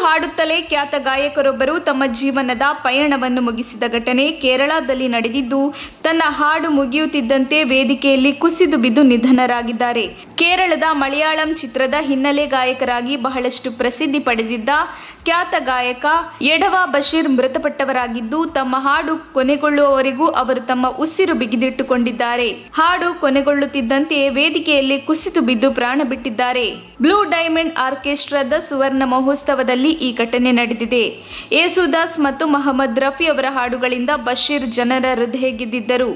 ಹಾಡುತ್ತಲೇ ಖ್ಯಾತ ಗಾಯಕರೊಬ್ಬರು ತಮ್ಮ ಜೀವನದ ಪಯಣವನ್ನು ಮುಗಿಸಿದ ಘಟನೆ ಕೇರಳದಲ್ಲಿ ನಡೆದಿದ್ದು, ತನ್ನ ಹಾಡು ಮುಗಿಯುತ್ತಿದ್ದಂತೆ ವೇದಿಕೆಯಲ್ಲಿ ಕುಸಿದು ಬಿದ್ದು ನಿಧನರಾಗಿದ್ದಾರೆ. ಕೇರಳದ ಮಲಯಾಳಂ ಚಿತ್ರದ ಹಿನ್ನೆಲೆ ಗಾಯಕರಾಗಿ ಬಹಳಷ್ಟು ಪ್ರಸಿದ್ಧಿ ಪಡೆದಿದ್ದ ಖ್ಯಾತ ಗಾಯಕ ಎಡವ ಬಶೀರ್ ಮೃತಪಟ್ಟವರಾಗಿದ್ದು, ತಮ್ಮ ಹಾಡು ಕೊನೆಗೊಳ್ಳುವವರೆಗೂ ಅವರು ತಮ್ಮ ಉಸಿರು ಬಿಗಿದಿಟ್ಟುಕೊಂಡಿದ್ದಾರೆ. ಹಾಡು ಕೊನೆಗೊಳ್ಳುತ್ತಿದ್ದಂತೆ ವೇದಿಕೆಯಲ್ಲಿ ಕುಸಿದು ಬಿದ್ದು ಪ್ರಾಣ ಬಿಟ್ಟಿದ್ದಾರೆ. ಬ್ಲೂ ಡೈಮಂಡ್ ಆರ್ಕೆಸ್ಟ್ರಾದ ಸುವರ್ಣ ಮಹೋತ್ಸವದಲ್ಲಿ ಈ ಘಟನೆ ನಡೆದಿದೆ. ಯೇಸುದಾಸ್ ಮತ್ತು ಮೊಹಮ್ಮದ್ ರಫಿ ಅವರ ಹಾಡುಗಳಿಂದ ಬಶೀರ್ ಜನರ ಹೃದಯ ಗೆದ್ದಿದ್ದರು.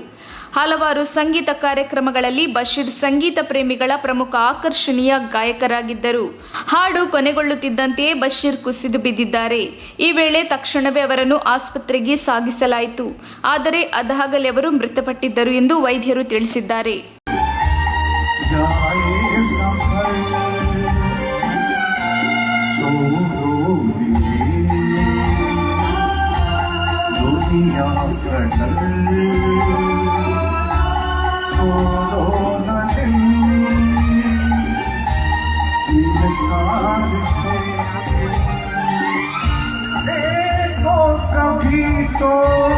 ಹಲವಾರು ಸಂಗೀತ ಕಾರ್ಯಕ್ರಮಗಳಲ್ಲಿ ಬಶೀರ್ ಸಂಗೀತ ಪ್ರೇಮಿಗಳ ಪ್ರಮುಖ ಆಕರ್ಷಣೀಯ ಗಾಯಕರಾಗಿದ್ದರು. ಹಾಡು ಕೊನೆಗೊಳ್ಳುತ್ತಿದ್ದಂತೆಯೇ ಬಶೀರ್ ಕುಸಿದು ಬಿದ್ದಿದ್ದಾರೆ. ಈ ವೇಳೆ ತಕ್ಷಣವೇ ಅವರನ್ನು ಆಸ್ಪತ್ರೆಗೆ ಸಾಗಿಸಲಾಯಿತು. ಆದರೆ ಅದಾಗಲೇ ಅವರು ಮೃತಪಟ್ಟಿದ್ದರು ಎಂದು ವೈದ್ಯರು ತಿಳಿಸಿದ್ದಾರೆ. कभी तो